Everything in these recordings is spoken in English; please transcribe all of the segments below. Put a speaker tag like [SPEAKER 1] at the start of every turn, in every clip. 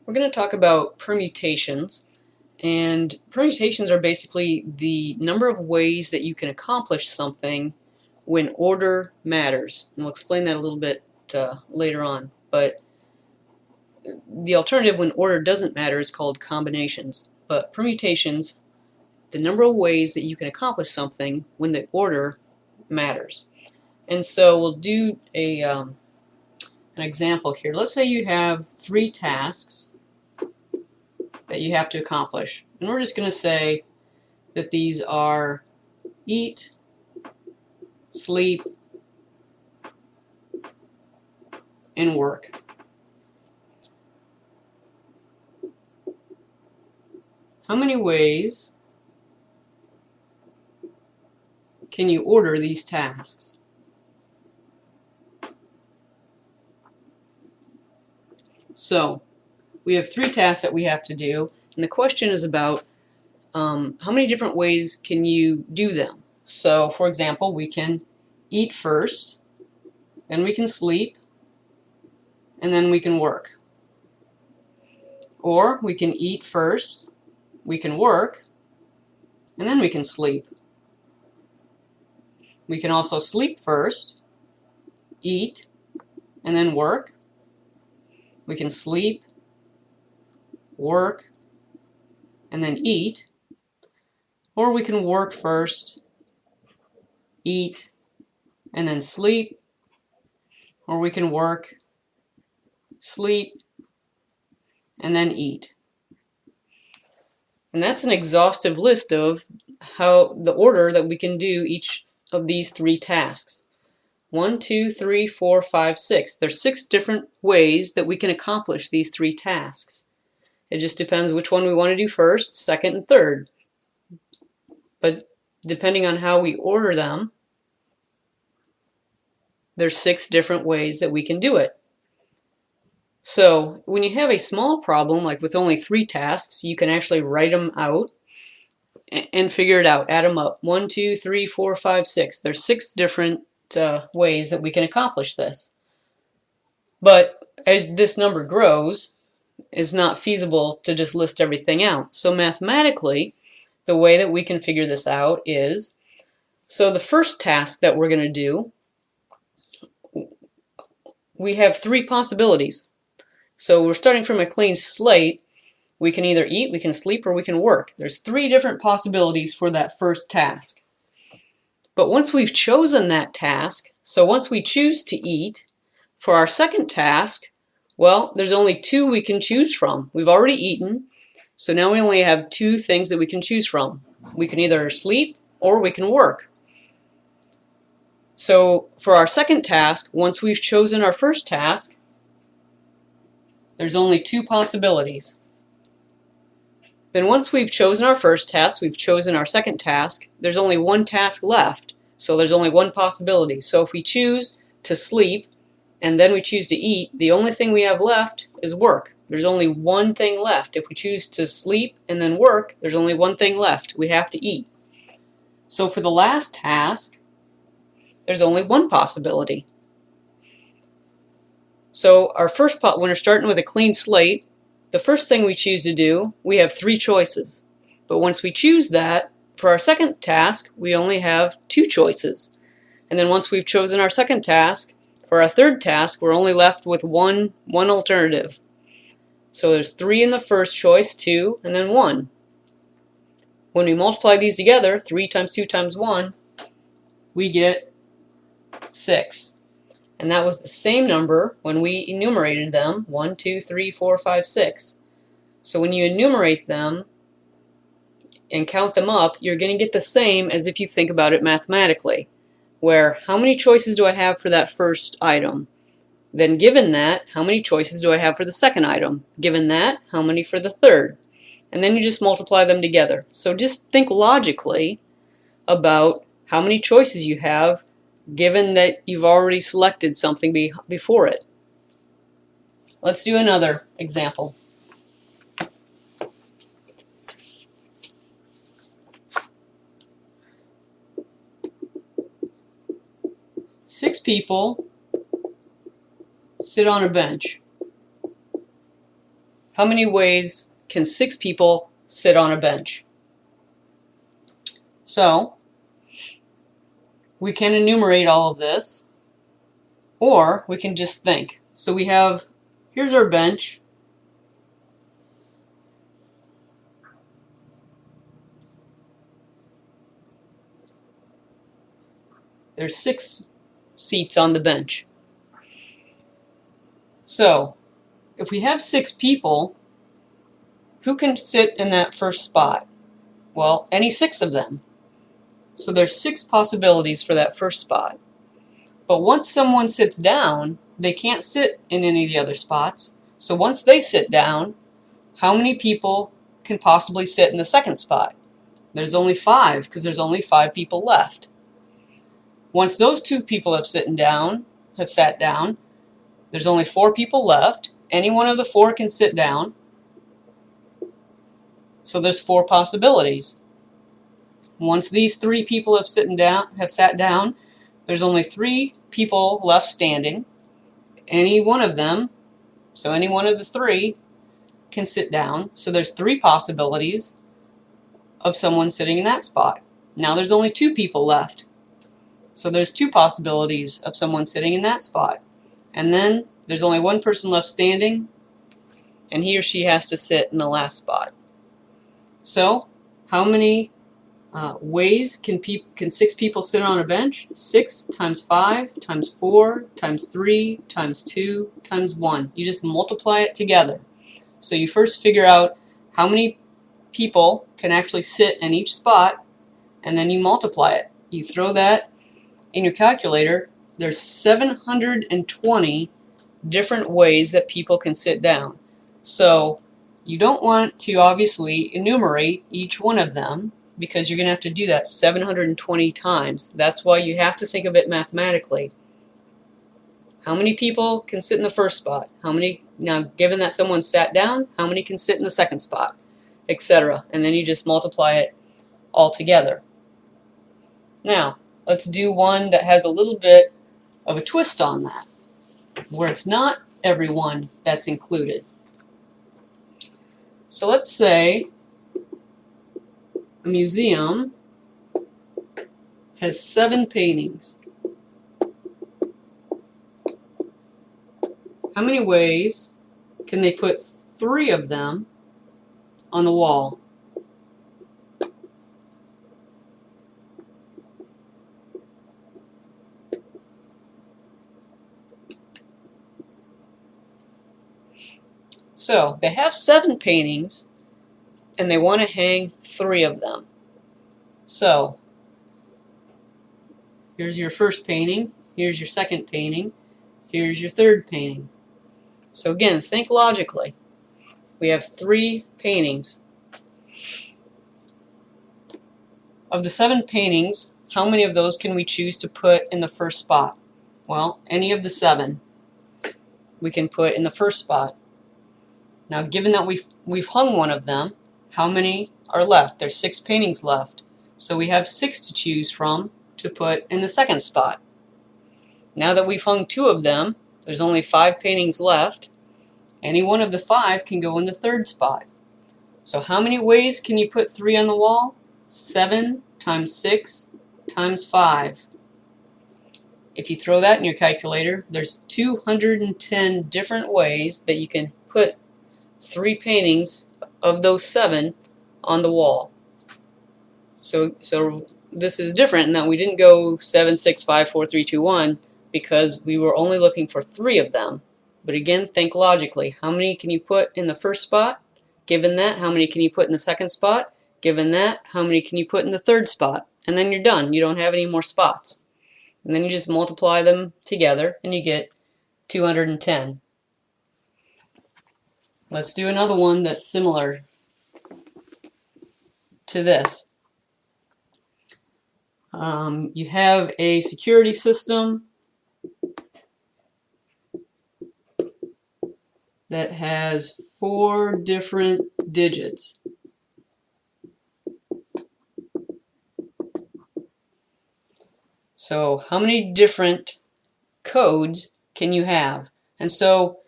[SPEAKER 1] We're going to talk about permutations, and permutations are basically the number of ways that you can accomplish something when order matters. And we'll explain that a little bit later on. But the alternative when order doesn't matter is called combinations. But permutations, the number of ways that you can accomplish something when the order matters. And so we'll do an example here. Let's say you have 3 tasks that you have to accomplish. And we're just going to say that these are eat, sleep, and work. How many ways can you order these tasks? So we have 3 tasks that we have to do, and the question is about how many different ways can you do them. So for example, we can eat first, then we can sleep, and then we can work. Or we can eat first, we can work, and then we can sleep. We can also sleep first, eat, and then work. We can sleep, work, and then eat. Or we can work first, eat, and then sleep. Or we can work, sleep, and then eat. And that's an exhaustive list of how the order that we can do each of these 3 tasks. 1, 2, 3, 4, 5, 6. There's 6 different ways that we can accomplish these 3 tasks. It just depends which one we want to do first, second, and third. But depending on how we order them, there's 6 different ways that we can do it. So when you have a small problem, like with only 3 tasks, you can actually write them out and figure it out. Add them up. 1, 2, 3, 4, 5, 6. There's 6 different ways that we can accomplish this. But as this number grows, it's not feasible to just list everything out. So mathematically, the way that we can figure this out is, so the first task that we're going to do, we have 3 possibilities. So we're starting from a clean slate. We can either eat, we can sleep, or we can work. There's 3 different possibilities for that first task. But once we've chosen that task, so once we choose to eat, for our second task, well, there's only 2 we can choose from. We've already eaten, so now we only have 2 things that we can choose from. We can either sleep or we can work. So for our second task, once we've chosen our first task, there's only 2 possibilities. Then once we've chosen our first task, we've chosen our second task, there's only 1 task left. So there's only 1 possibility. So if we choose to sleep and then we choose to eat, the only thing we have left is work. There's only 1 thing left. If we choose to sleep and then work, there's only 1 thing left. We have to eat. So for the last task, there's only 1 possibility. So our first when we're starting with a clean slate, the first thing we choose to do, we have 3 choices. But once we choose that, for our second task, we only have 2 choices. And then once we've chosen our second task, for our third task, we're only left with one alternative. So there's 3 in the first choice, 2, and then 1. When we multiply these together, 3 times 2 times 1, we get 6. And that was the same number when we enumerated them, 1, 2, 3, 4, 5, 6. So when you enumerate them and count them up, you're going to get the same as if you think about it mathematically, where how many choices do I have for that first item? Then given that, how many choices do I have for the second item? Given that, how many for the third? And then you just multiply them together. So just think logically about how many choices you have given that you've already selected something before it. Let's do another example. Six people sit on a bench. how many ways can 6 people sit on a bench? So we can enumerate all of this, or we can just think. So we have, here's our bench. There's 6 seats on the bench. So if we have 6 people, who can sit in that first spot? Well, any 6 of them. So there's 6 possibilities for that first spot. But once someone sits down, they can't sit in any of the other spots. So once they sit down, how many people can possibly sit in the second spot? There's only 5, because there's only 5 people left. Once those 2 people have sat down, there's only 4 people left. Any one of the 4 can sit down. So there's 4 possibilities. Once these 3 people have sat down, there's only 3 people left standing. Any one of them, so any one of the 3 can sit down. So there's 3 possibilities of someone sitting in that spot. Now there's only 2 people left. So there's 2 possibilities of someone sitting in that spot. And then there's only 1 person left standing, and he or she has to sit in the last spot. So how many ways can 6 people sit on a bench? 6 times 5 times 4 times 3 times 2 times 1. You just multiply it together. So you first figure out how many people can actually sit in each spot, and then you multiply it. You throw that in your calculator. There's 720 different ways that people can sit down. So you don't want to obviously enumerate each one of them, because you're going to have to do that 720 times. That's why you have to think of it mathematically. How many people can sit in the first spot? How many, now given that someone sat down, how many can sit in the second spot? Etc. And then you just multiply it all together. Now, let's do one that has a little bit of a twist on that, where it's not everyone that's included. So let's say a museum has 7 paintings. How many ways can they put 3 of them on the wall? So they have 7 paintings, and they want to hang 3 of them. So here's your first painting, here's your second painting, here's your third painting. So again, think logically. We have 3 paintings. Of the 7 paintings, how many of those can we choose to put in the first spot? Well, any of the 7 we can put in the first spot. Now, given that we've hung one of them, how many are left? There's 6 paintings left. So we have 6 to choose from to put in the second spot. Now that we've hung 2 of them, there's only 5 paintings left. Any one of the 5 can go in the third spot. So how many ways can you put 3 on the wall? 7 times 6 times 5. If you throw that in your calculator, there's 210 different ways that you can put 3 paintings of those 7 on the wall. So this is different in that we didn't go 7, 6, 5, 4, 3, 2, 1 because we were only looking for 3 of them. But again, think logically. How many can you put in the first spot? Given that, how many can you put in the second spot? Given that, how many can you put in the third spot? And then you're done. You don't have any more spots. And then you just multiply them together and you get 210. Let's do another one that's similar to this. You have a security system that has 4 different digits. So how many different codes can you have? And so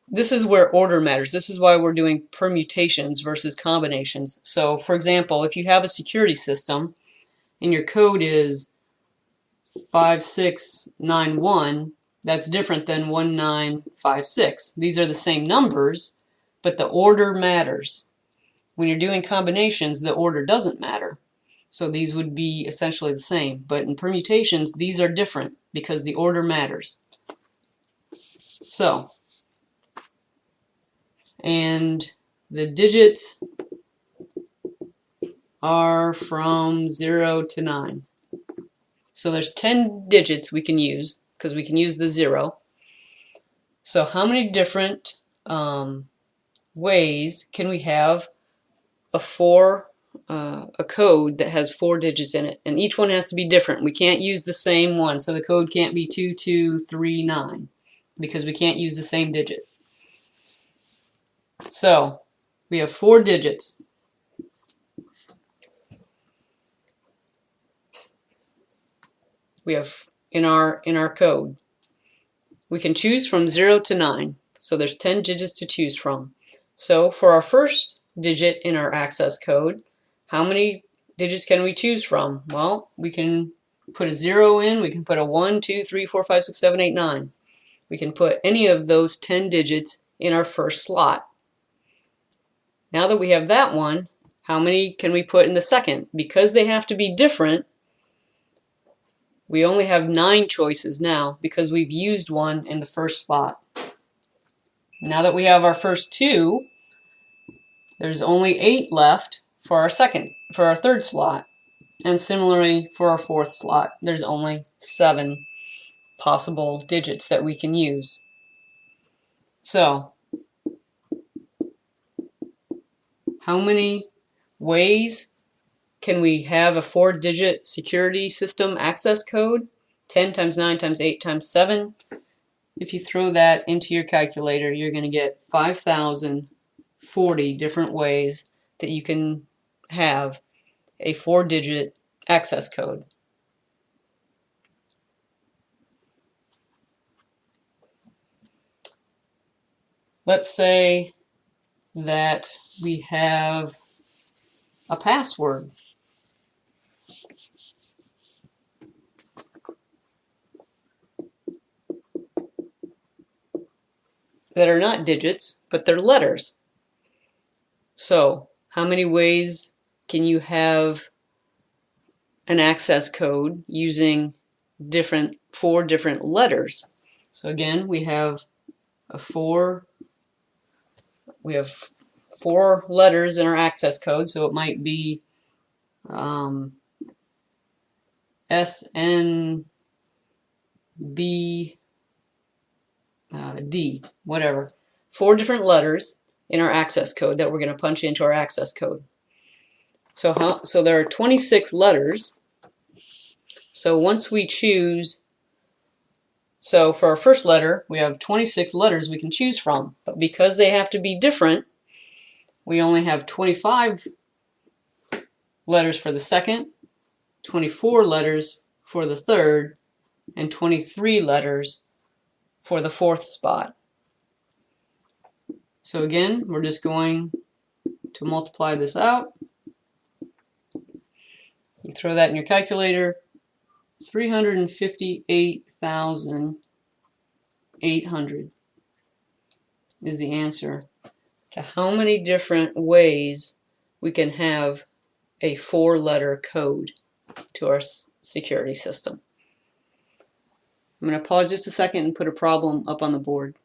[SPEAKER 1] this is where order matters. This is why we're doing permutations versus combinations. So for example, if you have a security system and your code is 5691, that's different than 1956. These are the same numbers, but the order matters. When you're doing combinations, the order doesn't matter. So these would be essentially the same. But in permutations, these are different because the order matters. So, and the digits are from 0 to 9. So there's 10 digits we can use because we can use the 0. So how many different ways can we have a code that has 4 digits in it? And each one has to be different. We can't use the same one. So the code can't be 2239 because we can't use the same digit. So we have 4 digits. We have in our code. We can choose from 0 to 9. So there's 10 digits to choose from. So for our first digit in our access code, how many digits can we choose from? Well, we can put a 0 in, we can put a 1, 2, 3, 4, 5, 6, 7, 8, 9. We can put any of those 10 digits in our first slot. Now that we have that one, how many can we put in the second? Because they have to be different, we only have 9 choices now because we've used one in the first slot. Now that we have our first 2, there's only 8 left for our third slot. And similarly for our fourth slot, there's only 7 possible digits that we can use. So, how many ways can we have a 4-digit security system access code? 10 times 9 times 8 times 7. If you throw that into your calculator, you're going to get 5,040 different ways that you can have a 4-digit access code. Let's say that we have a password. That are not digits, but they're letters. So, how many ways can you have an access code using 4 different letters? So again, we have 4 letters in our access code, so it might be S, N, B, D, whatever. 4 different letters in our access code that we're going to punch into our access code. So there are 26 letters. So once we choose, so for our first letter, we have 26 letters we can choose from. But because they have to be different, we only have 25 letters for the second, 24 letters for the third, and 23 letters for the fourth spot. So again, we're just going to multiply this out. You throw that in your calculator, 358,800 is the answer to how many different ways we can have a 4-letter code to our security system. I'm going to pause just a second and put a problem up on the board.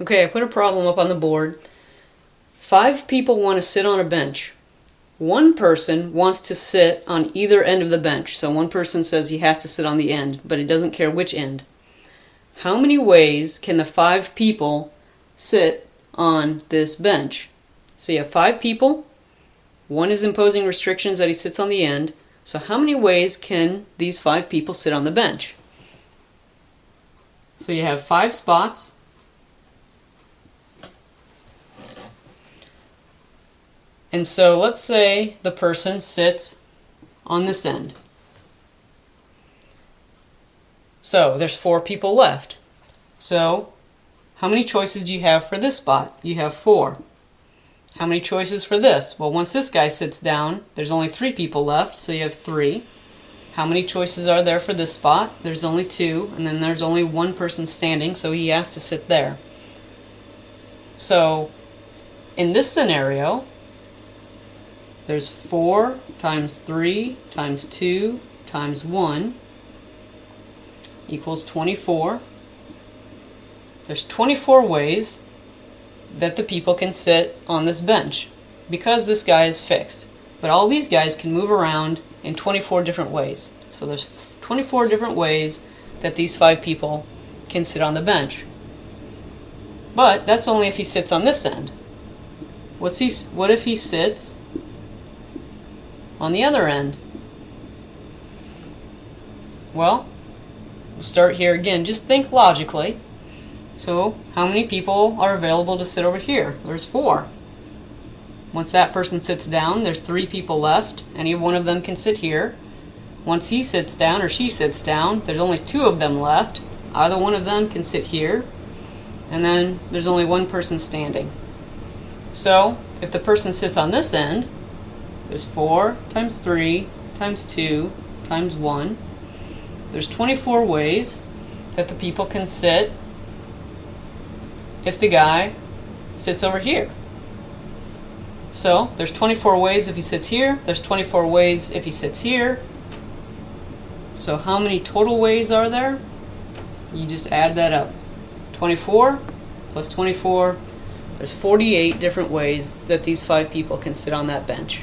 [SPEAKER 1] Okay, I put a problem up on the board. 5 people want to sit on a bench. One person wants to sit on either end of the bench. So one person says he has to sit on the end, but he doesn't care which end. How many ways can the 5 people sit on this bench? So you have 5 people. One is imposing restrictions that he sits on the end. So how many ways can these 5 people sit on the bench? So you have 5 spots. And so let's say the person sits on this end. So there's 4 people left. So how many choices do you have for this spot? You have 4. How many choices for this? Well, once this guy sits down, there's only 3 people left, so you have 3. How many choices are there for this spot? There's only 2, and then there's only 1 person standing, so he has to sit there. So, in this scenario, there's 4 times 3 times 2 times 1 equals 24. There's 24 ways that the people can sit on this bench because this guy is fixed. But all these guys can move around in 24 different ways. So there's 24 different ways that these 5 people can sit on the bench. But that's only if he sits on this end. What if he sits on the other end? Well, we'll start here again. Just think logically. So, how many people are available to sit over here? There's 4. Once that person sits down, there's 3 people left. Any one of them can sit here. Once he sits down or she sits down, there's only 2 of them left. Either one of them can sit here. And then there's only 1 person standing. So, if the person sits on this end, there's 4 times 3 times 2 times 1. There's 24 ways that the people can sit if the guy sits over here. So, there's 24 ways if he sits here. There's 24 ways if he sits here. So, how many total ways are there? You just add that up. 24 plus 24. There's 48 different ways that these 5 people can sit on that bench.